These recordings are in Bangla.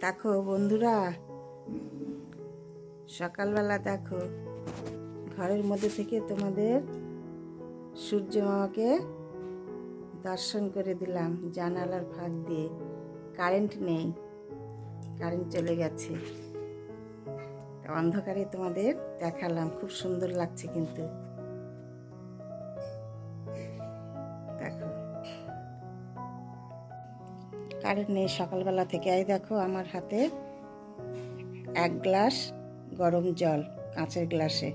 দেখো বন্ধুরা, সকালবেলা দেখো ঘরের মধ্যে থেকে তোমাদের সূর্য মামাকে দর্শন করে দিলাম জানালার ফাঁক দিয়ে। কারেন্ট নেই, কারেন্ট চলে গেছে, অন্ধকারে তোমাদের দেখালাম। খুব সুন্দর লাগছে কিন্তু। দেখো কারেন্ট নেই সকালবেলা থেকে। এই দেখো আমার হাতে 1 গ্লাস গরম জল, কাঁচের গ্লাসে।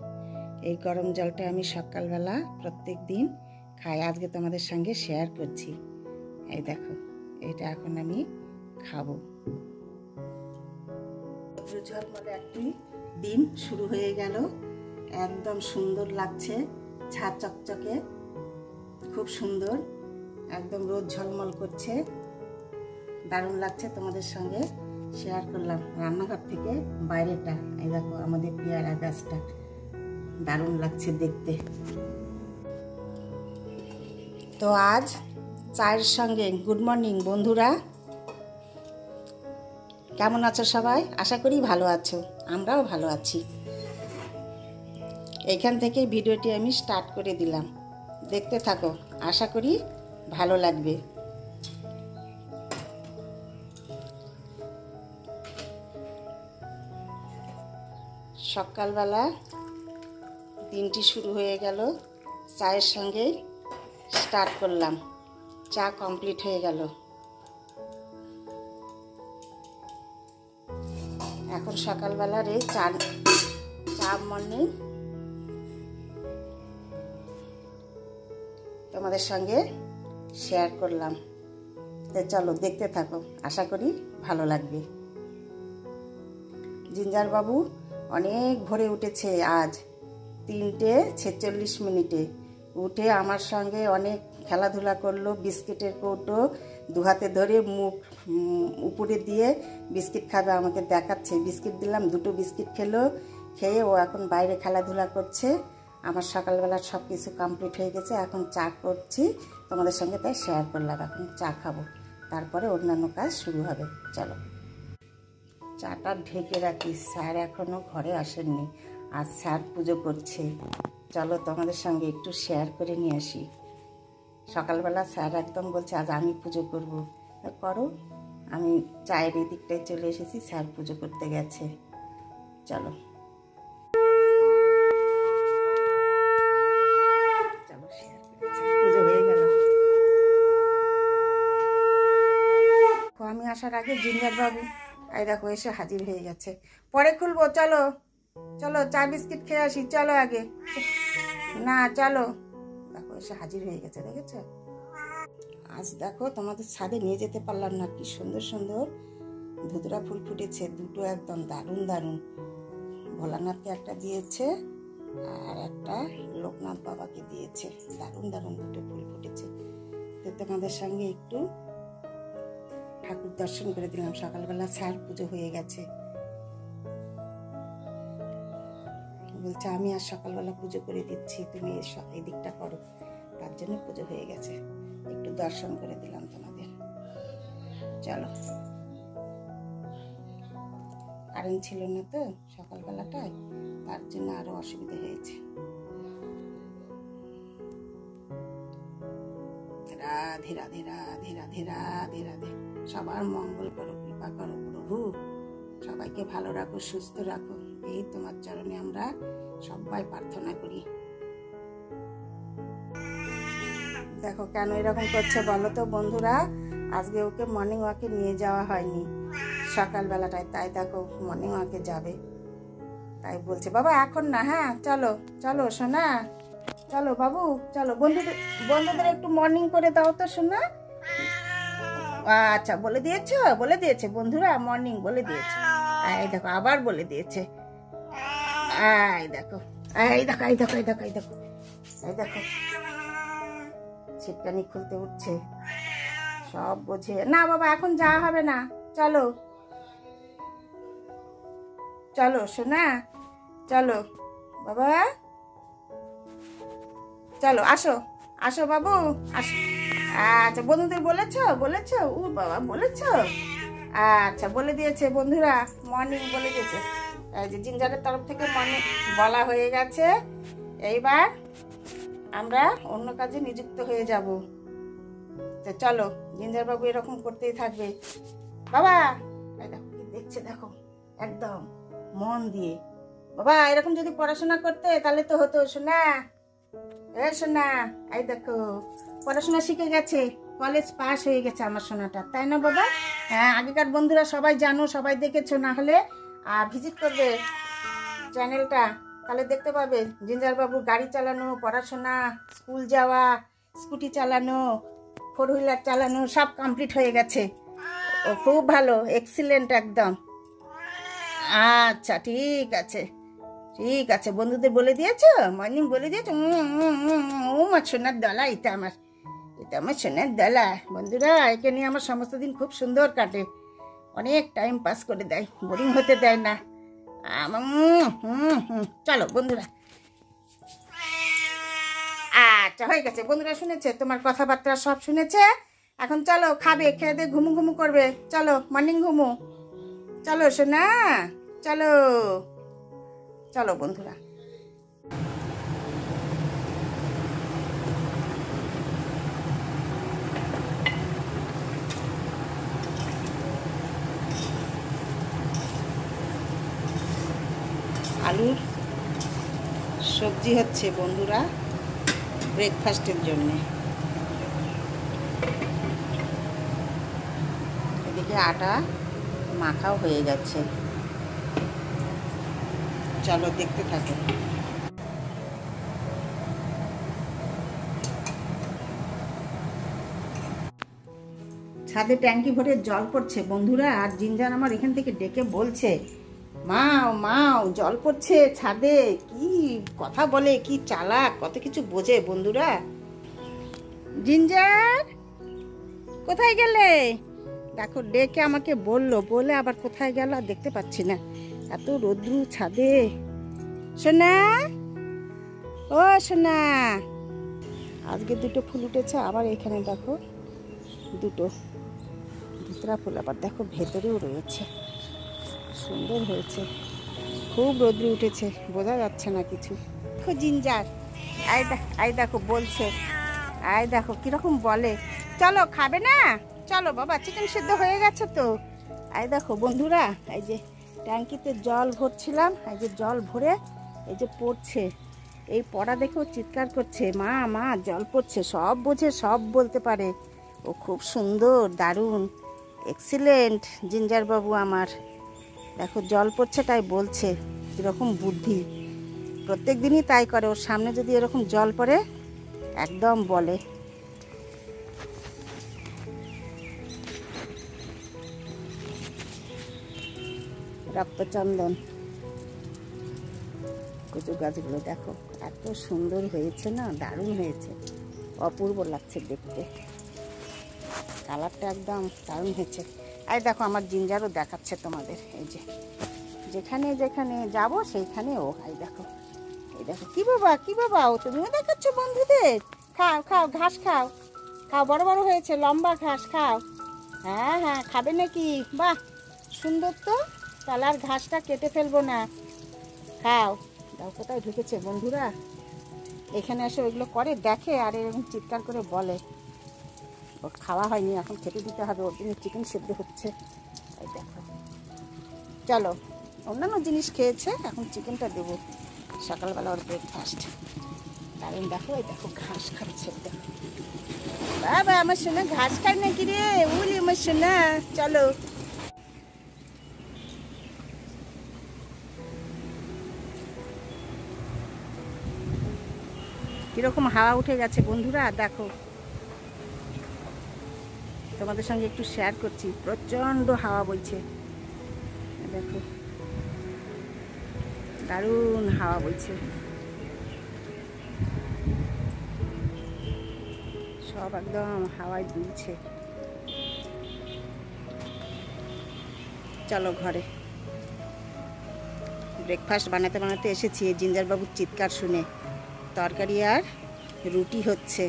এই গরম জলটা আমি সকালবেলা প্রত্যেক দিন খাই। আজকে তোমাদের সঙ্গে শেয়ার করছি। এই দেখো, এটা এখন আমি খাবো। ঝলমলে একটি দিন শুরু হয়ে গেল। একদম সুন্দর লাগছে, ঝাঁ চকচকে, খুব সুন্দর, একদম রোদ ঝলমল করছে, দারুণ লাগছে। তোমাদের সঙ্গে শেয়ার করলাম রান্নাঘর থেকে বাইরেটা। এই দেখো আমাদের পেয়ারা গাছটা, দারুণ লাগছে দেখতে। তো আজ চায়ের সঙ্গে গুড মর্নিং বন্ধুরা, কেমন আছো সবাই? আশা করি ভালো আছো, আমরাও ভালো আছি। এইখান থেকে ভিডিওটি আমি স্টার্ট করে দিলাম, দেখতে থাকো, আশা করি ভালো লাগবে। সকালবেলা দিনটি শুরু হয়ে গেল, চায়ের সঙ্গে স্টার্ট করলাম। চা কমপ্লিট হয়ে গেল। এখন সকালবেলার এই চা মর্নিং তোমাদের সঙ্গে শেয়ার করলাম। তো চলো দেখতে থাকো, আশা করি ভালো লাগবে। জিঞ্জার বাবু অনেক ভোরে উঠেছে, আজ 3:46 উঠে আমার সঙ্গে অনেক খেলাধুলা করলো। বিস্কিটের কৌটো 2 হাতে ধরে মুখ উপরে দিয়ে বিস্কিট খাবে, আমাকে দেখাচ্ছে। বিস্কিট দিলাম, 2টো বিস্কিট খেলো। খেয়ে ও এখন বাইরে খেলাধুলা করছে। আমার সকালবেলা সব কিছু কমপ্লিট হয়ে গেছে। এখন চা করছি তোমাদের সঙ্গে, তাই শেয়ার করলাম। এখন চা খাবো, তারপরে অন্যান্য কাজ শুরু হবে। চলো চাটা ঢেকে রাখি, স্যার এখনও ঘরে আসেননি, আর স্যার পুজো করছে। চলো তোমাদের সঙ্গে একটু শেয়ার করে নিয়ে আসি। সকালবেলা স্যার একদম বলছে আজ আমি পুজো করব। করো, আমি চায়ের এই দিকটায় চলে এসেছি, স্যার পুজো করতে গেছে। চলো চলো শেয়ার করি। পুজো হয়ে গেল। আমি আসার আগে জিঞ্জার বাবু এই দেখো এসে হাজির হয়ে গেছে। পরে খুলবো, চলো চলো চা বিস্কিট খেয়ে আসি, চলো আগে না, চলো। দেখো এসে হাজির হয়ে গেছে, দেখেছো? আজ দেখো তোমাদের ছাদে নিয়ে যেতে পারলাম না, কি সুন্দর সুন্দর ধুতরা ফুল ফুটেছে, 2টো একদম দারুণ দারুণ। ভোলানাথকে একটা দিয়েছে আর একটা লোকনাথ বাবাকে দিয়েছে। দারুণ দারুণ 2টো ফুল ফুটেছে। তো তোমাদের সঙ্গে একটু ঠাকুর দর্শন করে দিলাম। সকালবেলা স্যার পুজো হয়ে গেছে, বলছে আমি আর সকালবেলা পুজো করে দিচ্ছি, তুমি এই দিকটা করো। তার জন্য পুজো হয়ে গেছে, একটু দর্শন করে দিলাম তোমাদের। চলো, কারেন্ট ছিল না তো সকালবেলাটায়, তার জন্য আরো অসুবিধা হয়েছে। রাধে রাধে রাধে রাধে রাধে রাধে। সবার মঙ্গল করো, কৃপা করো প্রভু, সবাইকে ভালো রাখো, সুস্থ রাখো, এই তোমার চরণে আমরা সবাই প্রার্থনা করি। দেখো কেন এরকম করছে বলো তো বন্ধুরা? আজকে ওকে মর্নিং ওয়াকে নিয়ে যাওয়া হয়নি সকালবেলাটায়, তাই দেখো মর্নিং ওয়াকে যাবে, তাই বলছে বাবা এখন না, হ্যাঁ চলো চলো সোনা, চলো বাবু চলো। বন্ধুদের একটু মর্নিং করে দাও তো সোনা। আচ্ছা বলে দিয়েছে বন্ধুরা, মর্নিং বলে দিয়েছে। এই দেখো আবার বলে দিয়েছে। এই দেখো এই দেখো এই দেখো এই দেখো এই দেখো এই দেখো ছিটকানি খুলতে উঠছে, সব বোঝে না। বাবা এখন যাওয়া হবে না, চলো চলো সোনা, চলো বাবা, চলো আসো আসো বাবু আসো। আচ্ছা বন্ধুদের বলেছো বলেছো ও বাবা বলেছো? আচ্ছা বলে দিয়েছে বন্ধুরা, মর্নিং বলে দিয়েছে। এই যে জিঞ্জারের তরফ থেকে মর্নিং বলা হয়ে গেছে। এইবার আমরা অন্য কাজে নিযুক্ত হয়ে যাব। তো চলো, জিঞ্জার বাবু এরকম করতেই থাকবে। বাবা এই দেখো কি দেখছে, দেখো একদম মন দিয়ে। বাবা এরকম যদি পড়াশোনা করতে তাহলে তো হতো। শোনা এ শোনা, এই দেখো পড়াশোনা শিখে গেছে, কলেজ পাস হয়ে গেছে আমার সোনাটা, তাই না বাবা? হ্যাঁ, আগেকার বন্ধুরা সবাই জানো, সবাই দেখেছো, না হলে ভিজিট করবে চ্যানেলটা, তাহলে দেখতে পাবে জিঞ্জার বাবু গাড়ি চালানো, পড়াশোনা, স্কুল যাওয়া, স্কুটি চালানো, 4 হুইলার চালানো সব কমপ্লিট হয়ে গেছে। ও খুব ভালো, এক্সিলেন্ট একদম। আচ্ছা ঠিক আছে ঠিক আছে, বন্ধুদের বলে দিয়েছো, মর্নিং বলে দিয়েছো। আমার সোনার দলা, এটা আমার সোনার দলা। বন্ধুরা একে নিয়ে আমার সমস্ত দিন খুব সুন্দর কাটে, অনেক টাইম পাস করে দেয়, বোরিং হতে দেয় না। চলো বন্ধুরা, আচ্ছা হয়ে গেছে, বন্ধুরা শুনেছে তোমার কথাবার্তা, সব শুনেছে। এখন চলো খাবে, খেয়ে দিয়ে ঘুমু ঘুমু করবে। চলো মর্নিং ঘুমু, চলো সোনা, চলো চলো বন্ধুরা। আলুর সবজি হচ্ছে বন্ধুরা ব্রেকফাস্টের জন্যে। এদিকে আটা মাখাও হয়ে গেছে, চলো দেখতে থাকো। ছাদে ট্যাঙ্কি ভরে জল পড়ছে বন্ধুরা, আর জিঞ্জার আমার এখান থেকে ডেকে বলছে, মাও মাও জল পড়ছে ছাদে। কি কথা বলে, কি চালাক, কত কিছু বোঝে বন্ধুরা। জিঞ্জার কোথায় গেলে? দেখো ডেকে আমাকে বললো, বলে আবার কোথায় গেল দেখতে পাচ্ছি না, এত রোদ্রু ছাদে। সোনা ও সোনা, আজকে 2টো ফুল উঠেছে, আবার এখানে দেখো 2টো ধুতরা ফুল, আবার দেখো ভেতরেও রয়েছে, সুন্দর হয়েছে। খুব রোদ্রু উঠেছে, বোঝা যাচ্ছে না কিছু। দেখো জিঞ্জার, আই দেখো বলছে, আই দেখো কিরকম বলে। চলো খাবে না? চলো বাবা, চিকেন সিদ্ধ হয়ে গেছে তো। আই দেখো বন্ধুরা, এই যে ট্যাঙ্কিতে জল ভরছিলাম, এই যে জল ভরে এই যে পড়ছে, এই পড়া দেখেও চিৎকার করছে, মা মা জল পড়ছে। সব বোঝে, সব বলতে পারে, ও খুব সুন্দর, দারুণ, এক্সিলেন্ট জিঞ্জার বাবু আমার। দেখো জল পড়ছে তাই বলছে, কীরকম বুদ্ধি, প্রত্যেক দিনই তাই করে। ওর সামনে যদি এরকম জল পড়ে একদম বলে। রক্তচন্দন কচু গাছগুলো দেখো এত সুন্দর হয়েছে না, দারুণ হয়েছে, অপূর্ব লাগছে দেখতে, কালারটা একদম দারুণ হয়েছে। আর দেখো আমার জিঞ্জারও দেখাচ্ছে তোমাদের, এই যে যেখানে যেখানে যাব সেইখানে ও। এই দেখো কি বাবা, কি বাবা, ও তুমিও দেখাচ্ছ বন্ধুদের। খাও খাও ঘাস খাও, খাও, বড় বড় হয়েছে, লম্বা ঘাস খাও। হ্যাঁ হ্যাঁ খাবে নাকি? বাহ সুন্দর তো, তাহলে আর ঘাসটা কেটে ফেলবো না, খাও। দাও কোথায় ঢুকেছে বন্ধুরা, এখানে এসে ওইগুলো করে দেখে আর এরকম চিৎকার করে বলে। ওর খাওয়া হয়নি, এখন খেতে দিতে হবে, ওর জন্য চিকেন সেদ্ধ হচ্ছে। এই দেখো, চলো, অন্যান্য জিনিস খেয়েছে, এখন চিকেনটা দেবো, সকালবেলা ওর ব্রেকফাস্ট। কারণ দেখো, এই দেখো ঘাস খাচ্ছে, বাবা আমার সোনা ঘাস খায় নাকি রে, উলি আমার সোনা। চলো কিরকম হাওয়া উঠে গেছে বন্ধুরা, দেখো তোমাদের সঙ্গে একটু শেয়ার করছি, প্রচন্ড হাওয়া বইছে, দেখো দারুণ হাওয়া বইছে, সব একদম হাওয়ায় দুলছে। চলো ঘরে, ব্রেকফাস্ট বানাতে বানাতে এসেছি, জিঞ্জার বাবুর চিৎকার শুনে। তরকারি আর রুটি হচ্ছে,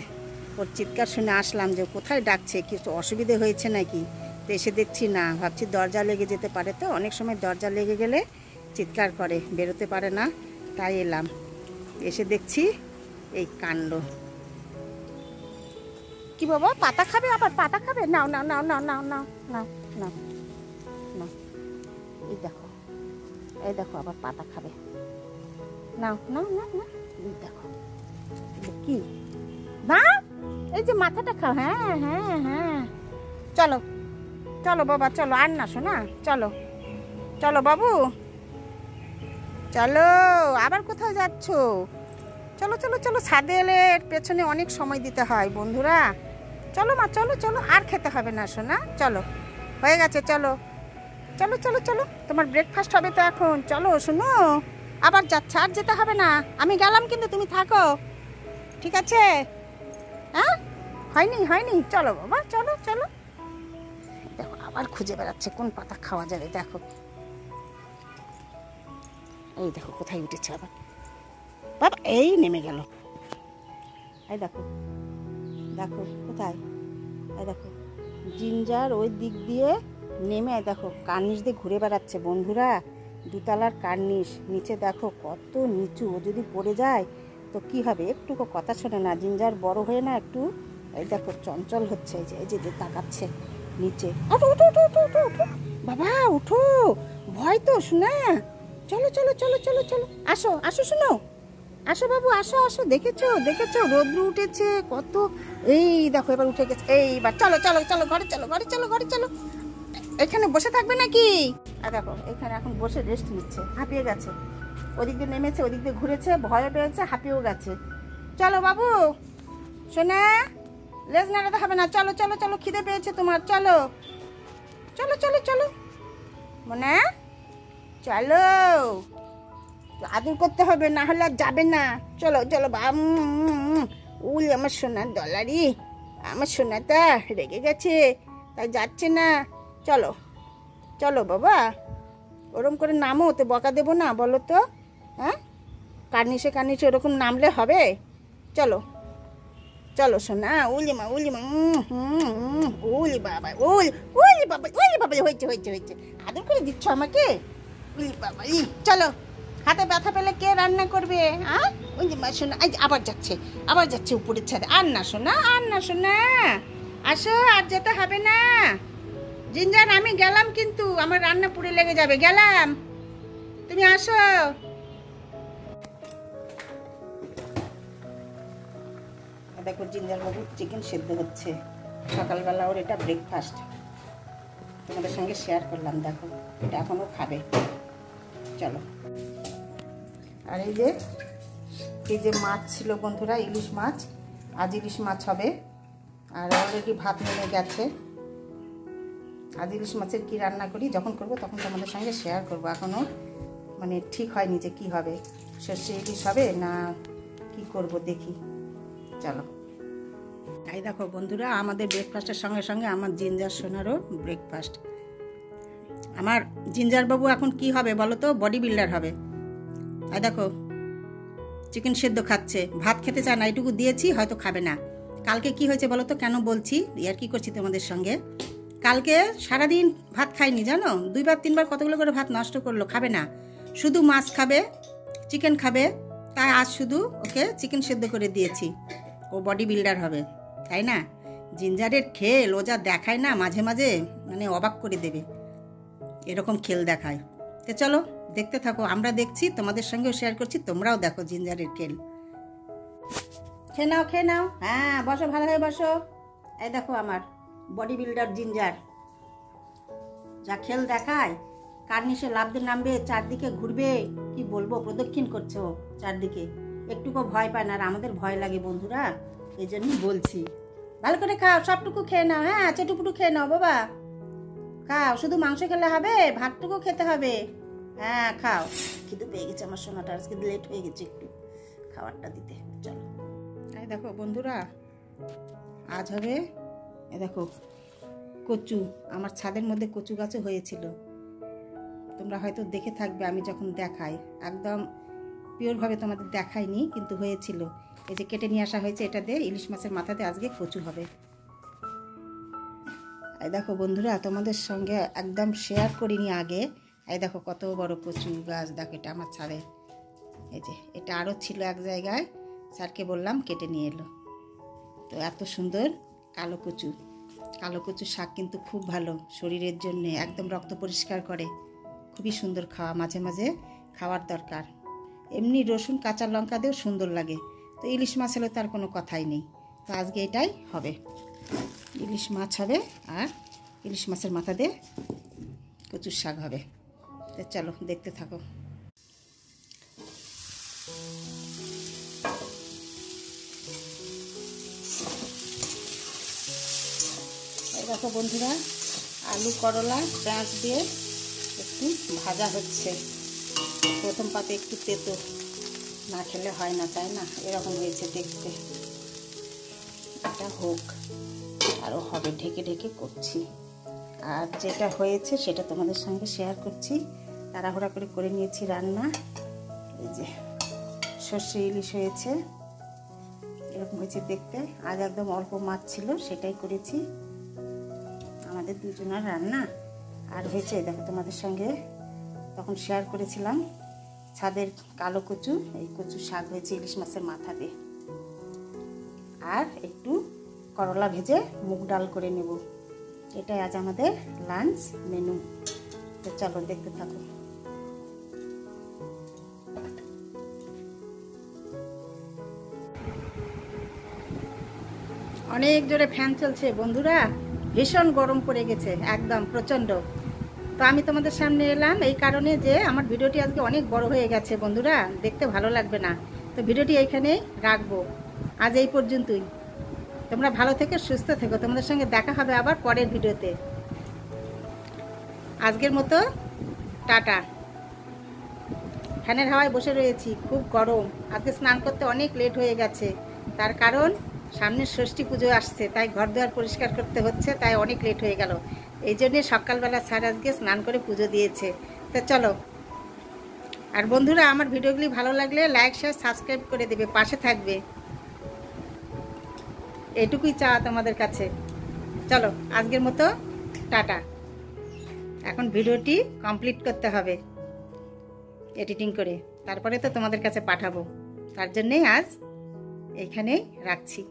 ওর চিৎকার শুনে আসলাম যে কোথায় ডাকছে, কিছু অসুবিধে হয়েছে নাকি। তো এসে দেখছি না, ভাবছি দরজা লেগে যেতে পারে, তো অনেক সময় দরজা লেগে গেলে চিৎকার করে, বেরোতে পারে না, তাই এলাম। এসে দেখছি এই কাণ্ড। কি বাবা, পাতা খাবে? আবার পাতা খাবে? নাও নাও নাও নাও নাও নাও নাও নাও নাও, এই দেখো, এই দেখো আবার পাতা খাবে। নাও নাও নাও না, এই দেখো কি না, এই যে মাথাটা খাও। হ্যাঁ হ্যাঁ হ্যাঁ, চলো চলো বাবা, চলো, আর না শোনা, চলো চলো বাবু, চলো। আবার কোথায় যাচ্ছ? চলো চলো চলো, ছাদে এলে পেছনে অনেক সময় দিতে হয় বন্ধুরা। চলো মা, চলো চলো, আর খেতে হবে না শোনা, চলো, হয়ে গেছে, চলো চলো চলো চলো, তোমার ব্রেকফাস্ট হবে তো এখন, চলো শোনো। আবার যাচ্ছে, আর যেতে হবে না, আমি গেলাম কিন্তু তুমি থাকো, ঠিক আছে? হ্যাঁ, হয়নি হয়নি, চলো বাবা, চলো চলো। দেখো আবার খুঁজে বেড়াচ্ছে কোন পাতা খাওয়া যাবে, দেখো এই দেখো কোথায় উঠেছে আবার, বাবা এই নেমে গেল, এই দেখো দেখো কোথায়, এই দেখো জিঞ্জার ওই দিক দিয়ে নেমে দেখো কার্নিশ দিয়ে ঘুরে বেড়াচ্ছে বন্ধুরা। দুতলার কার্নিশ, নিচে দেখো কত নিচু, ও যদি পড়ে যায় তো কি হবে, একটুকু কথা শোনে না জিঞ্জার, বড় হয়ে না একটু, এই দেখো চঞ্চল হচ্ছে, এই যে তাকাচ্ছে নিচে। ওঠো ওঠো ওঠো ওঠো ওঠো ওঠো বাবা, উঠো, ভয় তো শোনা, চলো চলো চলো চলো চলো, আসো আসো শোনো, আসো বাবু, আসো আসো, দেখেছো দেখেছো রোদ্র উঠেছে কত, এই দেখো এবার উঠে গেছে, এইবার চলো চলো চলো, ঘরে চলো ঘরে চলো ঘরে চলো। এখানে বসে থাকবে নাকি? আর দেখো এখানে এখন বসে রেস্ট নিচ্ছে, হাঁপিয়ে গেছে, ওদিক দিয়ে নেমেছে, ওদিক দিয়ে ঘুরেছে, ভয় পেয়েছে, হাঁপিয়েও গেছে। চলো বাবু শোনা, লেজ নাড়াতে হবে না, চলো চলো চলো, খিদে পেয়েছে তোমার, চলো চলো চলো চলো মনে, চলো, আদর করতে হবে, না হলে আর যাবে না, চলো চলো বাবা। উল আমার সোনার ডলারি, আমার সোনাটা রেগে গেছে তাই যাচ্ছে না, চলো চলো বাবা, ওরম করে নামো, তো বকা দেবো না বলো তো? হ্যাঁ, কার্নিশে কার্নিশে ওরকম নামলে হবে? চলো চলো সোনা, উলি মা উলি মা, উলি বাবা, উলি বাবা, উলি বাবা, হয়েছে হয়েছে হয়েছে, আদর করে দিচ্ছ আমাকে, উলি বাবা, চলো। হাতে ব্যথা পেলে কে রান্না করবে? হ্যাঁ, ওই যে মা শোনা, আবার যাচ্ছে উপরের ছাদে, আর না শোনা, আর না শোনা, আসো, আর যেতে হবে না। জিঞ্জার আমি গেলাম কিন্তু, আমার রান্না পুড়ে লেগে যাবে, গেলাম, তুমি আসো। দেখো জিঞ্জার বাবু চিকেন সেদ্ধ হচ্ছে, সকালবেলা ওর এটা ব্রেকফাস্ট, তোমাদের সঙ্গে শেয়ার করলাম, দেখো এটা এখনও খাবে, চলো। আর এই যে মাছ ছিল বন্ধুরা, ইলিশ মাছ, আজ ইলিশ মাছ হবে, আর অলরেডি ভাত নেমে গেছে। আজ ইলিশ মাছের কী রান্না করি, যখন করব তখন তোমাদের সঙ্গে শেয়ার করব, এখনও মানে ঠিক হয়নি যে কী হবে, সর্ষে ইলিশ হবে না কি করব দেখি, চলো। এই দেখো বন্ধুরা, আমাদের ব্রেকফাস্টের সঙ্গে সঙ্গে আমার জিঞ্জার সোনারও ব্রেকফাস্ট। আমার জিঞ্জার বাবু এখন কি হবে বলো তো, বডি বিল্ডার হবে। এই দেখো চিকেন সেদ্ধ খাচ্ছে, ভাত খেতে চায় না, এইটুকু দিয়েছি হয়তো খাবে না। কালকে কি হয়েছে বলো তো, কেন বলছি, আর কি করছি তোমাদের সঙ্গে, কালকে সারাদিন ভাত খাইনি জানো, 2-3 বার কতগুলো করে ভাত নষ্ট করলো, খাবে না, শুধু মাছ খাবে, চিকেন খাবে, তাই আজ শুধু ওকে চিকেন সেদ্ধ করে দিয়েছি, ও বডি বিল্ডার হবে, তাই না? জিঞ্জারের খেল ও যা দেখায় না মাঝে মাঝে, মানে অবাক করে দেবে, এরকম খেল দেখায়। তো চলো দেখতে থাকো, আমরা দেখছি, তোমাদের সঙ্গেও শেয়ার করছি, তোমরাও দেখো জিঞ্জারের খেল। খেয়ে নাও খেয়ে নাও, হ্যাঁ বসো, ভালো হয়ে বসো। এই দেখো আমার বডি বিল্ডার জিঞ্জার, যা খেল দেখায়, কার্নিশে লাফ দিয়ে নামবে, চারদিকে ঘুরবে, কি বলবো, প্রদক্ষিণ করছে ও চারদিকে, একটুকু ভয় পায় না, আর আমাদের ভয় লাগে বন্ধুরা, এই জন্যই বলছি, ভালো করে খাও, সবটুকু খেয়ে নাও, হ্যাঁ চেটুপুটু খেয়ে নাও বাবা, খাও, শুধু মাংস খেলে হবে, ভাতটুকু খেতে হবে, হ্যাঁ খাও। কিন্তু পেয়ে গেছে আমার সোনাটা, আজকে লেট হয়ে গেছে একটু খাবারটা দিতে, চলো। এই দেখো বন্ধুরা, আজ হবে, এ দেখো কচু, আমার ছাদের মধ্যে কচু গাছও হয়েছিল, তোমরা হয়তো দেখে থাকবে আমি যখন দেখাই, একদম পিওরভাবে তোমাদের দেখাইনি, কিন্তু হয়েছিল। এই যে কেটে নিয়ে আসা হয়েছে, এটা দিয়ে ইলিশ মাছের মাথা দিয়ে আজকে কচু হবে। এই দেখো বন্ধুরা, তোমাদের সঙ্গে একদম শেয়ার করিনি আগে। এই দেখো কত বড় কচু গাছ, দেখো এটা আমার ছাদে। এই যে এটা আরও ছিল এক জায়গায়, স্যারকে বললাম কেটে নিয়ে এলো। তো এত সুন্দর কালো কচু। কালো কচু শাক কিন্তু খুব ভালো শরীরের জন্য, একদম রক্ত পরিষ্কার করে, খুবই সুন্দর খাওয়া, মাঝে মাঝে খাওয়ার দরকার। এমনি রসুন কাঁচা লঙ্কা দিয়েও সুন্দর লাগে। তো ইলিশ মাছ হলে তার কোনো কথাই নেই। তো আজকে এটাই হবে, ইলিশ মাছ হবে আর ইলিশ মাছের মাথা দিয়ে কচুর শাক হবে। তো চলো দেখতে থাকো। এই দেখো বন্ধুরা, আলু করলা পেঁয়াজ দিয়ে একটু ভাজা হচ্ছে। প্রথম পাতে একটু তেতো, না খেলে হয় না, তাই না? এরকম হয়েছে দেখতে। এটা হোক, আরও হবে, ঢেকে ঢেকে করছি। আর যেটা হয়েছে সেটা তোমাদের সঙ্গে শেয়ার করছি। তাড়াহুড়া করে নিয়েছি রান্না। এই যে সর্ষে ইলিশ হয়েছে, এরকম হয়েছে দেখতে। আজ একদম অল্প মাছ ছিল, সেটাই করেছি, আমাদের দুজনের রান্না। আর হয়েছে দেখো, তোমাদের সঙ্গে তখন শেয়ার করেছিলাম ছাদের কালো কচু, এই কচু শাক হয়েছে ইলিশ মাছের মাথা দিয়ে। আর একটু করলা ভেজে মুগ ডাল করে নেব। এটাই আজ আমাদের লাঞ্চ মেনু। তো চলো দেখতে থাকো। অনেক জোরে ফ্যান চলছে বন্ধুরা, ভীষণ গরম পড়ে গেছে, একদম প্রচণ্ড। তো আমি তোমাদের সামনে এলাম এই কারণে যে আমার ভিডিওটি আজকে অনেক বড় হয়ে গেছে বন্ধুরা, দেখতে ভালো লাগবে না। তো ভিডিওটি এইখানেই রাখবো, আজ এই পর্যন্তই। তোমরা ভালো থেকো, সুস্থ থেকো, তোমাদের সঙ্গে দেখা হবে আবার পরের ভিডিওতে। আজকের মতো টাটা। ফ্যানের হাওয়ায় বসে রয়েছি, খুব গরম। আজকে স্নান করতে অনেক লেট হয়ে গেছে, তার কারণ সামনে ষষ্ঠী পুজো আসছে, তাই ঘর দুয়ার পরিষ্কার করতে হচ্ছে, তাই অনেক লেট হয়ে গেল। এই জন্যে সকালবেলা স্যার আজকে স্নান করে পুজো দিয়েছে। তো চলো, আর বন্ধুরা আমার ভিডিওগুলি ভালো লাগলে লাইক শেয়ার সাবস্ক্রাইব করে দেবে, পাশে থাকবে, এটুকুই চাওয়া তোমাদের কাছে। চলো আজকের মতো টাটা। এখন ভিডিওটি কমপ্লিট করতে হবে এডিটিং করে, তারপরে তো তোমাদের কাছে পাঠাবো। তার জন্যেই আজ এইখানেই রাখছি।